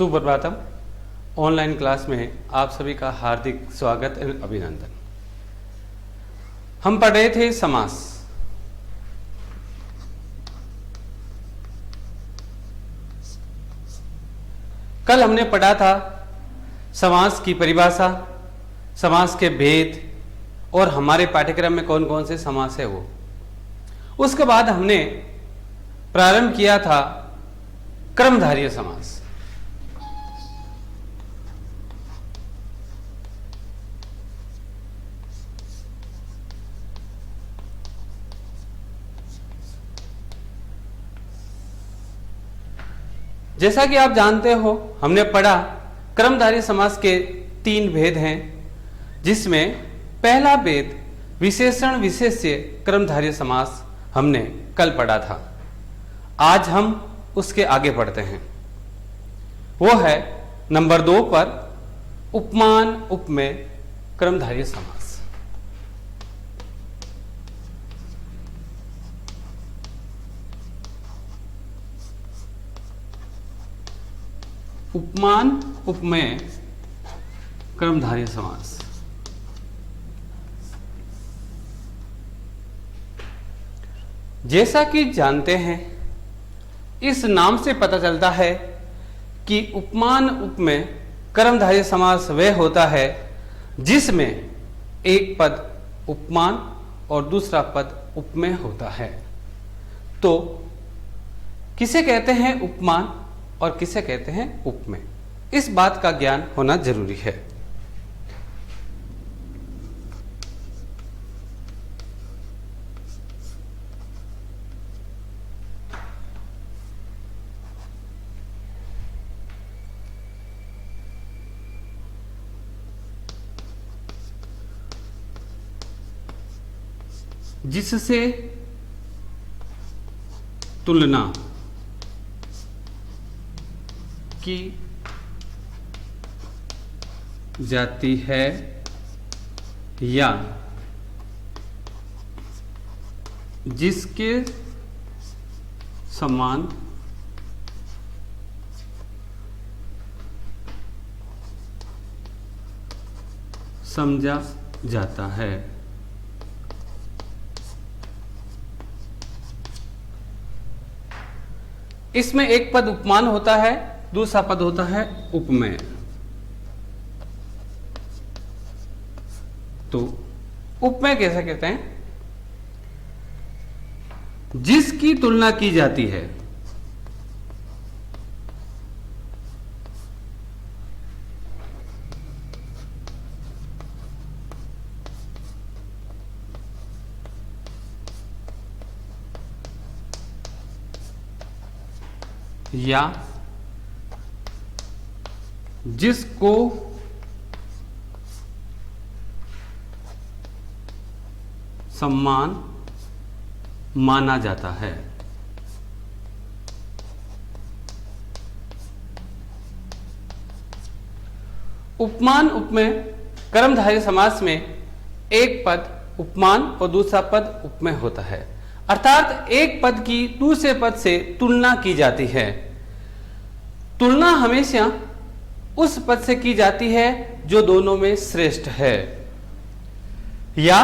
Suprabhatam. Online class में आप सभी का हार्दिक स्वागत एवं अभिनंदन। हम पढ़ रहे थे समास। कल हमने पढ़ा था समास की परिभाषा, समास के भेद और हमारे पाठ्यक्रम में कौन कौन से समास है वो। उसके बाद हमने प्रारंभ किया था क्रमधारय समास। जैसा कि आप जानते हो, हमने पढ़ा क्रमधारय समास के 3 भेद हैं, जिसमें पहला भेद विशेषण विशेष्य क्रमधारय समास हमने कल पढ़ा था। आज हम उसके आगे बढ़ते हैं। वो है नंबर 2 पर उपमान उपमेय क्रमधारय समास। उपमान उपमेय क्रमधारय समास। जैसा कि जानते हैं, इस नाम से पता चलता है कि उपमान उपमेय क्रमधारय समास वह होता है जिसमें एक पद उपमान और दूसरा पद उपमेय होता है। तो किसे कहते हैं उपमान और किसे कहते हैं उपमेय, इस बात का ज्ञान होना जरूरी है। जिससे तुलना की जाती है या जिसके समान समझा जाता है। इसमें एक पद उपमान होता है, दूसरा पद होता है उपमेय। तो उपमेय कैसे कहते हैं? जिसकी तुलना की जाती है या जिसको सम्मान माना जाता है। उपमान उपमेय क्रमधारय समास में एक पद उपमान और दूसरा पद उपमेय होता है, अर्थात एक पद की दूसरे पद से तुलना की जाती है। तुलना हमेशा उस पद से की जाती है जो दोनों में श्रेष्ठ है, या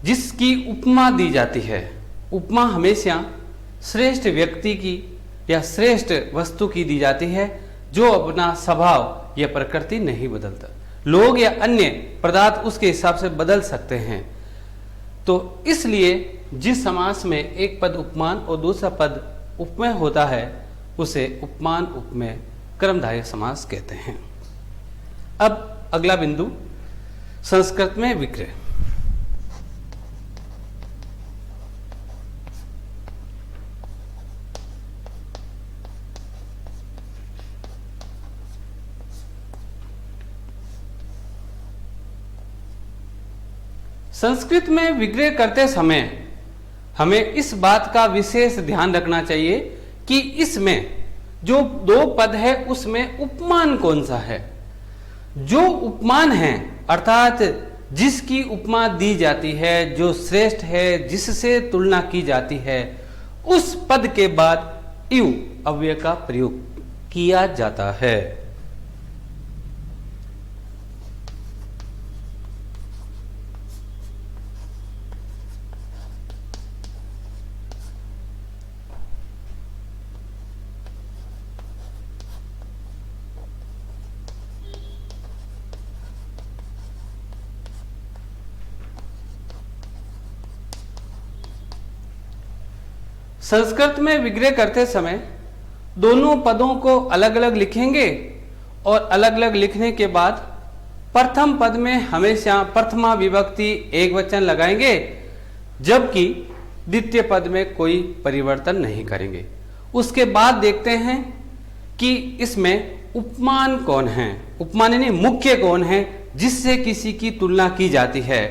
जिसकी उपमा दी जाती है। उपमा हमेशा श्रेष्ठ व्यक्ति की या श्रेष्ठ वस्तु की दी जाती है जो अपना स्वभाव या प्रकृति नहीं बदलता। लोग या अन्य पदार्थ उसके हिसाब से बदल सकते हैं। तो इसलिए जिस समास में एक पद उपमान और दूसरा पद उपमेय होता है उसे उपमान उपमेय क्रमधारय समास कहते हैं। अब अगला बिंदु संस्कृत में विक्रय। संस्कृत में विग्रह करते समय हमें इस बात का विशेष ध्यान रखना चाहिए कि इसमें जो 2 पद है उसमें उपमान कौन सा है। जो उपमान है अर्थात जिसकी उपमा दी जाती है, जो श्रेष्ठ है, जिससे तुलना की जाती है, उस पद के बाद इव अव्यय का प्रयोग किया जाता है। संस्कृत में विग्रह करते समय दोनों पदों को अलग अलग लिखेंगे और अलग अलग लिखने के बाद प्रथम पद में हमेशा प्रथमा विभक्ति एक वचन लगाएंगे, जबकि द्वितीय पद में कोई परिवर्तन नहीं करेंगे। उसके बाद देखते हैं कि इसमें उपमान कौन है, उपमान यानी मुख्य कौन है जिससे किसी की तुलना की जाती है।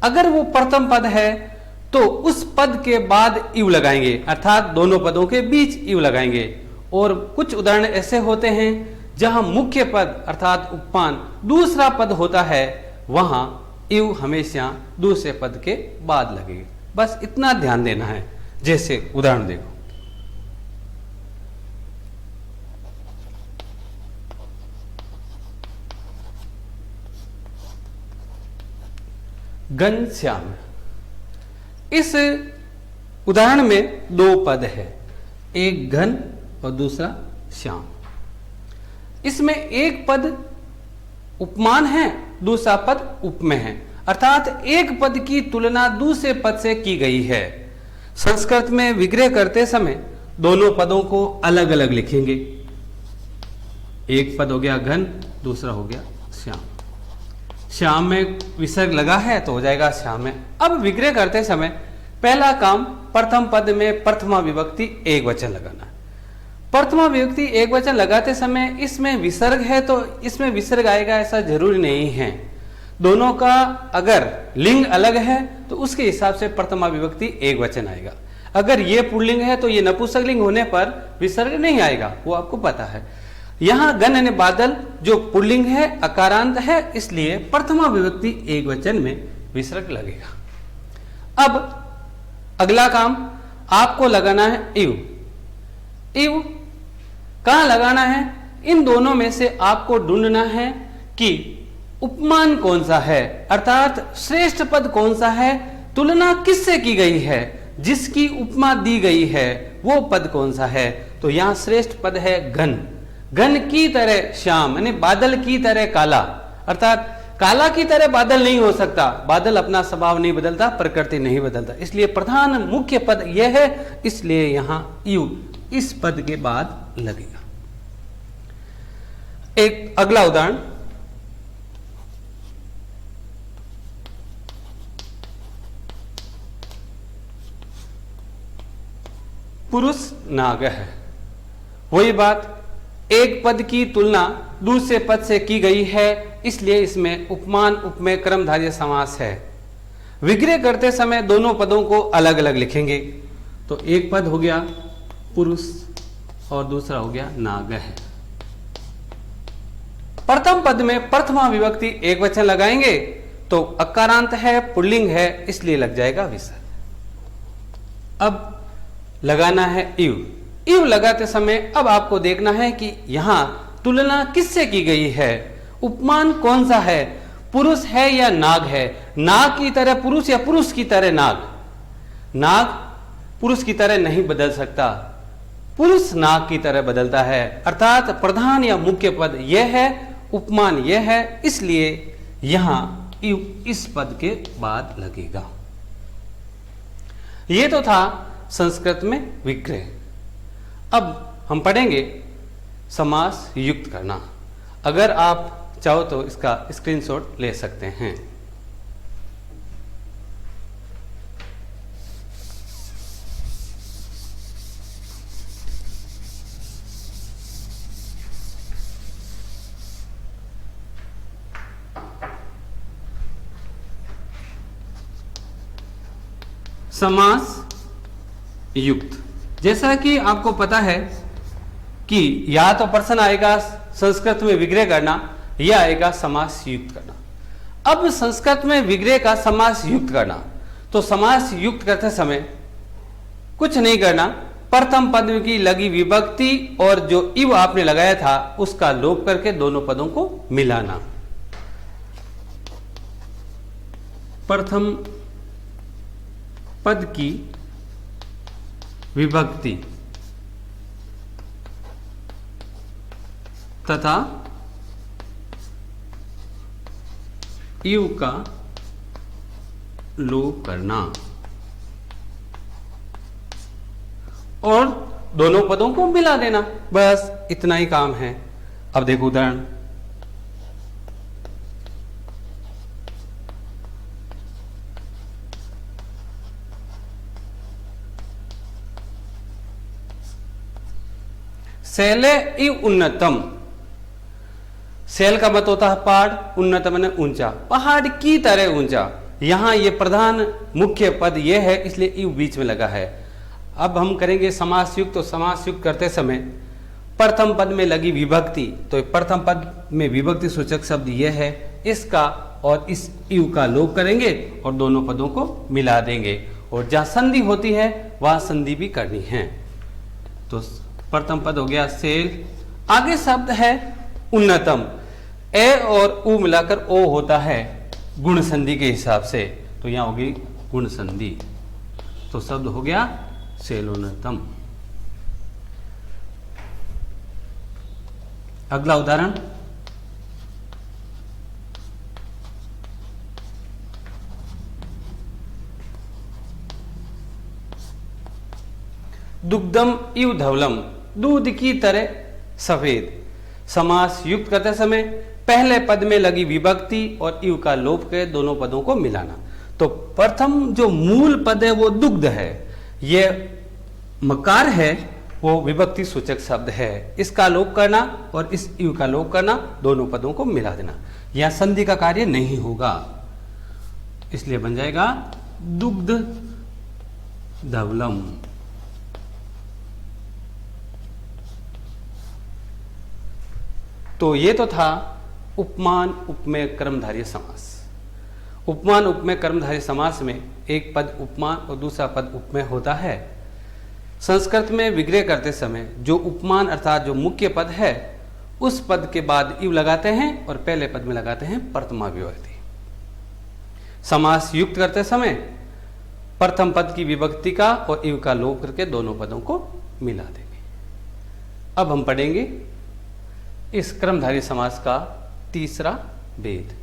अगर वो प्रथम पद है तो उस पद के बाद इव लगाएंगे, अर्थात दोनों पदों के बीच इव लगाएंगे। और कुछ उदाहरण ऐसे होते हैं जहां मुख्य पद अर्थात उपमान दूसरा पद होता है, वहां इव हमेशा दूसरे पद के बाद लगेगी। बस इतना ध्यान देना है। जैसे उदाहरण देखो, घनश्याम। इस उदाहरण में दो पद है, एक घन और दूसरा श्याम। इसमें एक पद उपमान है, दूसरा पद उपमेय है, अर्थात एक पद की तुलना दूसरे पद से की गई है। संस्कृत में विग्रह करते समय दोनों पदों को अलग अलग लिखेंगे। एक पद हो गया घन, दूसरा हो गया श्याम। श्याम में विसर्ग लगा है तो हो जाएगा श्याम में। अब विग्रह करते समय पहला काम प्रथम पद में प्रथमा विभक्ति एक वचन लगाना है। प्रथमा विभक्ति एक वचन लगाते समय इसमें विसर्ग है तो इसमें विसर्ग आएगा ऐसा जरूरी नहीं है। दोनों का अगर लिंग अलग है तो उसके हिसाब से प्रथमा विभक्ति एक वचन आएगा। अगर ये पुल्लिंग है तो ये नपुंसक लिंग होने पर विसर्ग नहीं आएगा, वो आपको पता है। यहां गण यानी बादल जो पुल्लिंग है, अकारांत है, इसलिए प्रथमा विभक्ति एक वचन में विसर्ग लगेगा। अब अगला काम आपको लगाना है इव। इव कहां लगाना है? इन दोनों में से आपको ढूंढना है कि उपमान कौन सा है, अर्थात श्रेष्ठ पद कौन सा है, तुलना किससे की गई है, जिसकी उपमा दी गई है वो पद कौन सा है। तो यहां श्रेष्ठ पद है घन। घन की तरह श्याम यानी बादल की तरह काला, अर्थात काला की तरह बादल नहीं हो सकता। बादल अपना स्वभाव नहीं बदलता, प्रकृति नहीं बदलता, इसलिए प्रधान मुख्य पद यह है, इसलिए यहां यू इस पद के बाद लगेगा। एक अगला उदाहरण, पुरुष नाग है। वही बात, एक पद की तुलना दूसरे पद से की गई है, इसलिए इसमें उपमान उपमेय कर्मधारय समास है। विग्रह करते समय दोनों पदों को अलग अलग लिखेंगे। तो एक पद हो गया पुरुष और दूसरा हो गया नाग है। प्रथम पद में प्रथमा विभक्ति एक वचन लगाएंगे तो अकारांत है, पुल्लिंग है, इसलिए लग जाएगा विसर्ग। अब लगाना है इव। इव लगाते समय अब आपको देखना है कि यहां तुलना किससे की गई है, उपमान कौन सा है, पुरुष है या नाग है। नाग की तरह पुरुष या पुरुष की तरह नाग। नाग पुरुष की तरह नहीं बदल सकता, पुरुष नाग की तरह बदलता है, अर्थात प्रधान या मुख्य पद यह है, उपमान यह है, इसलिए यहां इव इस पद के बाद लगेगा। यह तो था संस्कृत में विग्रह। अब हम पढ़ेंगे समास युक्त करना। अगर आप चाहो तो इसका स्क्रीनशॉट ले सकते हैं। समास युक्त, जैसा कि आपको पता है कि या तो प्रश्न आएगा संस्कृत में विग्रह करना या आएगा समास युक्त करना। अब संस्कृत में विग्रह का समास युक्त करना, तो समास युक्त करते समय कुछ नहीं करना, प्रथम पद की लगी विभक्ति और जो इव आपने लगाया था उसका लोप करके दोनों पदों को मिलाना। प्रथम पद की विभक्ति तथा इव का लोप करना और दोनों पदों को मिला देना, बस इतना ही काम है। अब देखो उदाहरण। शैले इव उन्नतम। शैल का मत होता है पहाड़, उन्नतम ने ऊंचा, पहाड़ की तरह ऊंचा। यहां ये प्रधान मुख्य पद ये है, इसलिए इव बीच में लगा है। अब हम करेंगे समास युक्त। तो समास युक्त करते समय प्रथम पद में लगी विभक्ति, तो प्रथम पद में विभक्ति सूचक शब्द यह है, इसका और इस इव का लोप करेंगे और दोनों पदों को मिला देंगे, और जहां संधि होती है वहां संधि भी करनी है। तो प्रथम पद हो गया सेल। आगे शब्द है उन्नतम। ए और उ मिलाकर ओ होता है गुण संधि के हिसाब से, तो यहां होगी गुण संधि। तो शब्द हो गया सेलोन्नतम। अगला उदाहरण। दुग्धम इव धवलम। दूध की तरह सफेद। समास युक्त करते समय पहले पद में लगी विभक्ति और इव का लोप के दोनों पदों को मिलाना। तो प्रथम जो मूल पद है वो दुग्ध है, ये मकार है, वो विभक्ति सूचक शब्द है। इसका लोप करना और इस इव का लोप करना, दोनों पदों को मिला देना। यहां संधि का कार्य नहीं होगा, इसलिए बन जाएगा दुग्ध धवलम। तो ये तो था उपमान उपमेय कर्मधारय समास। उपमान उपमेय कर्मधारय समास में एक पद उपमान और दूसरा पद उपमेय होता है। संस्कृत में विग्रह करते समय जो उपमान अर्थात जो मुख्य पद है उस पद के बाद इव लगाते हैं और पहले पद में लगाते हैं प्रथमा विभक्ति। समास युक्त करते समय प्रथम पद की विभक्ति का और इव का लोप करके दोनों पदों को मिला देंगे। अब हम पढ़ेंगे इस क्रमधारय समास का तीसरा भेद।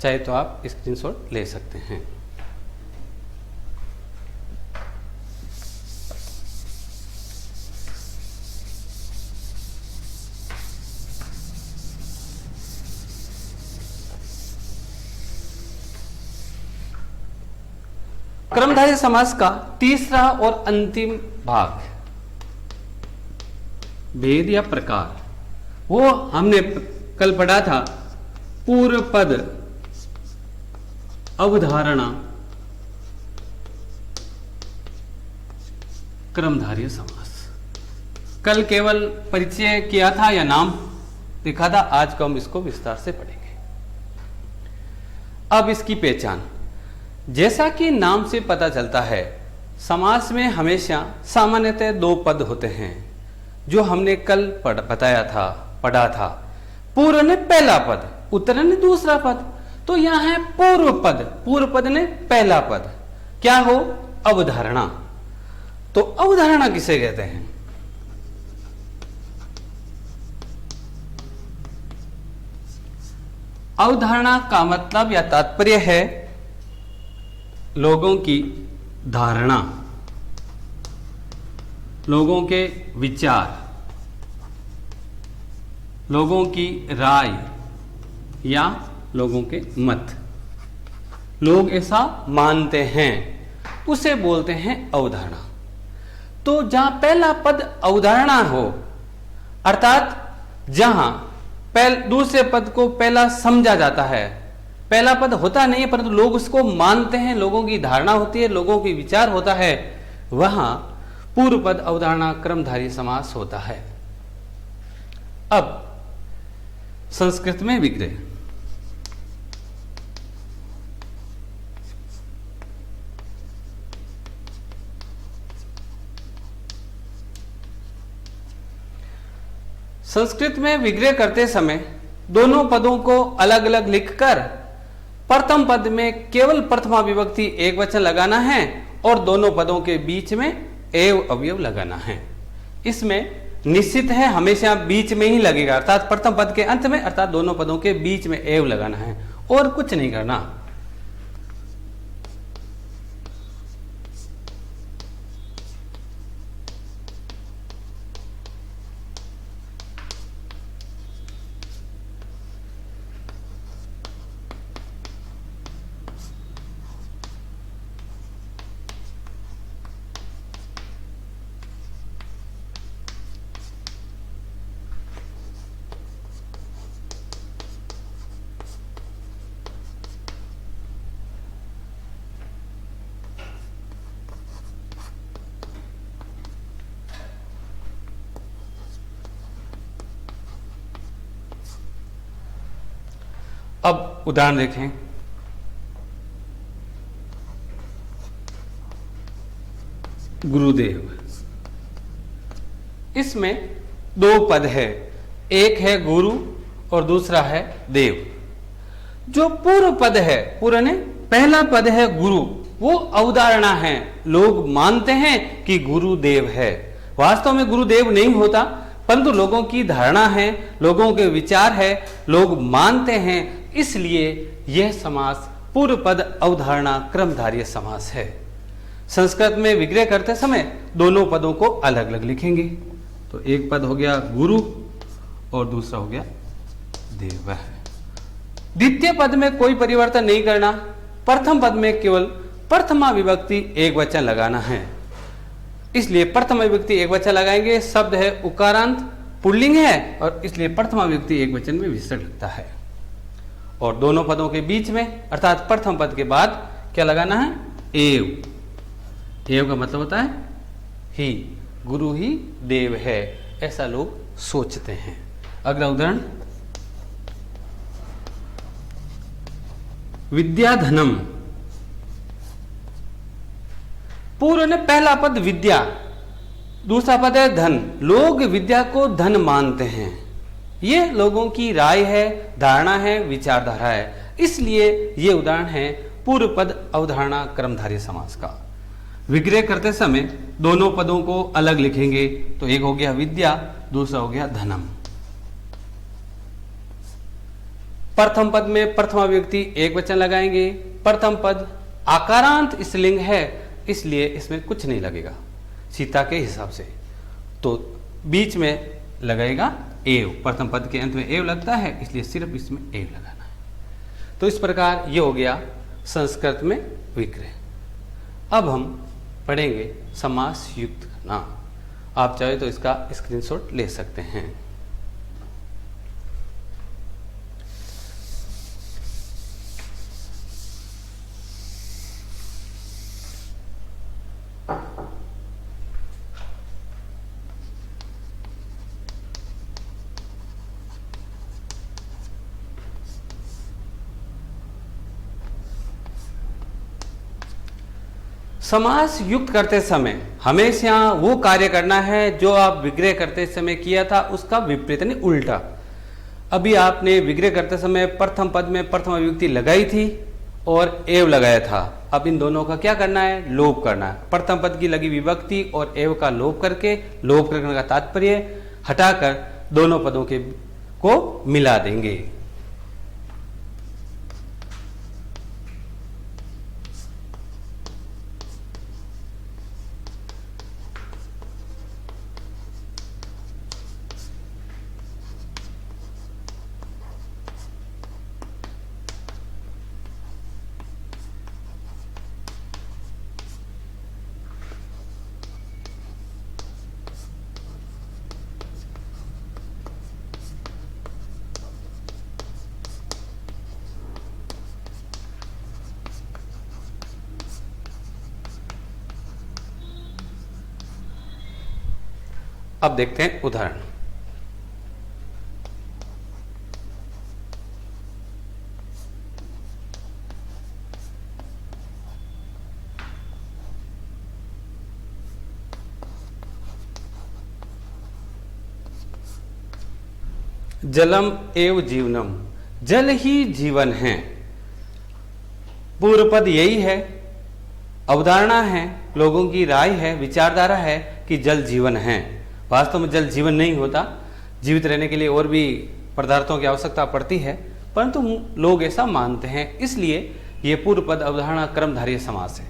चाहे तो आप स्क्रीनशॉट ले सकते हैं। क्रमधारय समास का तीसरा और अंतिम भाग, भेद या प्रकार, वो हमने कल पढ़ा था। पूर्व पद अवधारणा क्रमधारय समास। कल केवल परिचय किया था या नाम देखा था, आज को हम इसको विस्तार से पढ़ेंगे। अब इसकी पहचान, जैसा कि नाम से पता चलता है समास में हमेशा सामान्यतः दो पद होते हैं, जो हमने कल पढ़ा था। पूर्व ने पहला पद, उत्तर ने दूसरा पद। तो यहां है पूर्व पद, पूर्व पद ने पहला पद, क्या हो अवधारणा। तो अवधारणा किसे कहते हैं? अवधारणा का मतलब या तात्पर्य है लोगों की धारणा, लोगों के विचार, लोगों की राय या लोगों के मत। लोग ऐसा मानते हैं, उसे बोलते हैं अवधारणा। तो जहां पहला पद अवधारणा हो, अर्थात जहां दूसरे पद को पहला समझा जाता है, पहला पद होता नहीं है परंतु लोग उसको मानते हैं, लोगों की धारणा होती है, लोगों की विचार होता है, वहां पूर्व पद अवधारणा क्रमधारय समास होता है। अब संस्कृत में विग्रह, संस्कृत में विग्रह करते समय दोनों पदों को अलग अलग लिखकर प्रथम पद में केवल प्रथमा विभक्ति एक वचन लगाना है और दोनों पदों के बीच में एव अवयव लगाना है। इसमें निश्चित है हमेशा बीच में ही लगेगा, अर्थात प्रथम पद के अंत में, अर्थात दोनों पदों के बीच में एव लगाना है और कुछ नहीं करना। अब उदाहरण देखें। गुरुदेव, इसमें दो पद है, एक है गुरु और दूसरा है देव। जो पूर्व पद है, पूर्व ने पहला पद है गुरु, वो अवधारणा है, लोग मानते हैं कि गुरुदेव है। वास्तव में गुरुदेव नहीं होता, परंतु लोगों की धारणा है, लोगों के विचार है, लोग मानते हैं, इसलिए यह समास पूर्व पद अवधारणा क्रमधारय समास है। संस्कृत में विग्रह करते समय दोनों पदों को अलग अलग लिखेंगे। तो एक पद हो गया गुरु और दूसरा हो गया देव। द्वितीय पद में कोई परिवर्तन नहीं करना, प्रथम पद में केवल प्रथमा विभक्ति एक वचन लगाना है। इसलिए प्रथमा विभक्ति एक वचन लगाएंगे, शब्द है उकारांत, पुल्लिंग है और इसलिए प्रथमा विभक्ति एक वचन में विसर्ग लगता है। और दोनों पदों के बीच में अर्थात प्रथम पद के बाद क्या लगाना है? एव। एव का मतलब होता है ही, गुरु ही देव है, ऐसा लोग सोचते हैं। अगला उदाहरण, विद्याधनम। पूर्व ने पहला पद विद्या, दूसरा पद है धन। लोग विद्या को धन मानते हैं, ये लोगों की राय है, धारणा है, विचारधारा है। इसलिए ये उदाहरण है पूर्व पद अवधारणा क्रमधारय समास का। विग्रह करते समय दोनों पदों को अलग लिखेंगे। तो एक हो गया विद्या, दूसरा हो गया धनम। प्रथम पद में प्रथमा विभक्ति एक वचन लगाएंगे। प्रथम पद आकारांत स्त्रीलिंग है, इसलिए इसमें कुछ नहीं लगेगा सीता के हिसाब से। तो बीच में लगेगा एव, प्रथम पद के अंत में एव लगता है, इसलिए सिर्फ इसमें एव लगाना है। तो इस प्रकार ये हो गया संस्कृत में विग्रह। अब हम पढ़ेंगे समास युक्त करना। आप चाहे तो इसका स्क्रीनशॉट ले सकते हैं। समास युक्त करते समय हमेशा वो कार्य करना है जो आप विग्रह करते समय किया था, उसका विपरीत यानी उल्टा। अभी आपने विग्रह करते समय प्रथम पद में प्रथम विभक्ति लगाई थी और एव लगाया था। अब इन दोनों का क्या करना है? लोप करना है। प्रथम पद की लगी विभक्ति और एव का लोप करके, लोप करने का तात्पर्य हटाकर दोनों पदों के को मिला देंगे। अब देखते हैं उदाहरण। जलम एव जीवनम, जल ही जीवन है। पूर्व पद यही है, अवधारणा है, लोगों की राय है, विचारधारा है कि जल जीवन है। वास्तव में जल जीवन नहीं होता, जीवित रहने के लिए और भी पदार्थों की आवश्यकता पड़ती है, परंतु लोग ऐसा मानते हैं, इसलिए ये पूर्व पद अवधारणा कर्मधारय समास है।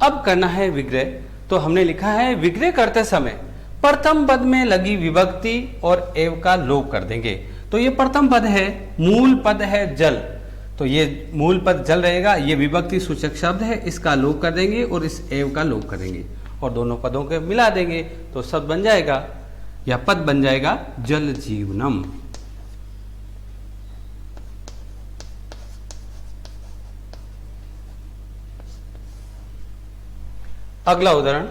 अब करना है विग्रह। तो हमने लिखा है विग्रह करते समय प्रथम पद में लगी विभक्ति और एव का लोप कर देंगे। तो ये प्रथम पद है, मूल पद है जल, तो ये मूल पद जल रहेगा, ये विभक्ति सूचक शब्द है, इसका लोप कर देंगे और इस एव का लोप कर देंगे और दोनों पदों को मिला देंगे तो शब्द बन जाएगा या पद बन जाएगा जल जीवनम। अगला उदाहरण,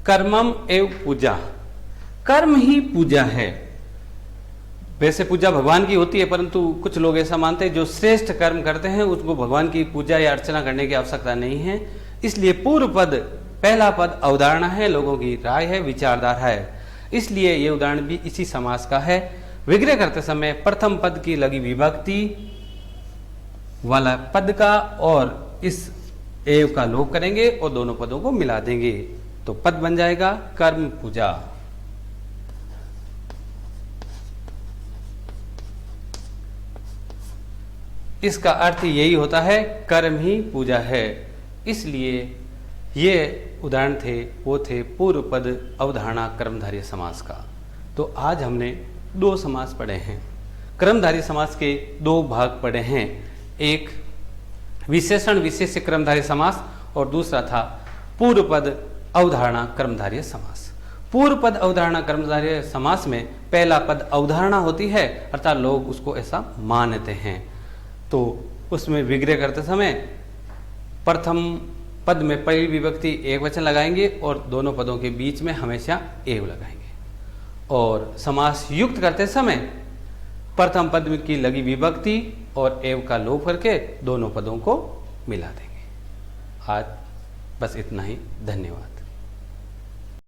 कर्मम एव पूजा, कर्म ही पूजा है। वैसे पूजा भगवान की होती है, परंतु कुछ लोग ऐसा मानते हैं जो श्रेष्ठ कर्म करते हैं उसको भगवान की पूजा या अर्चना करने की आवश्यकता नहीं है। इसलिए पूर्व पद, पहला पद अवधारणा है, लोगों की राय है, विचारधारा है, इसलिए ये उदाहरण भी इसी समास का है। विग्रह करते समय प्रथम पद की लगी विभक्ति वाला पद का और इस एव का लोप करेंगे और दोनों पदों को मिला देंगे तो पद बन जाएगा कर्म पूजा। इसका अर्थ यही होता है कर्म ही पूजा है, इसलिए ये उदाहरण थे, वो थे पूर्व पद अवधारणा कर्मधारय समास का। तो आज हमने दो समास पढ़े हैं, कर्मधारय समास के दो भाग पढ़े हैं, एक विशेषण विशेष्य कर्मधारय समास और दूसरा था पूर्व पद अवधारणा कर्मधारय समास। पूर्व पद अवधारणा कर्मधारय समास में पहला पद अवधारणा होती है, अर्थात लोग उसको ऐसा मानते हैं, तो उसमें विग्रह करते समय प्रथम पद में पहली विभक्ति एक वचन लगाएंगे और दोनों पदों के बीच में हमेशा एव लगाएंगे, और समास युक्त करते समय प्रथम पद की लगी विभक्ति और एव का लोप करके दोनों पदों को मिला देंगे। आज बस इतना ही, धन्यवाद।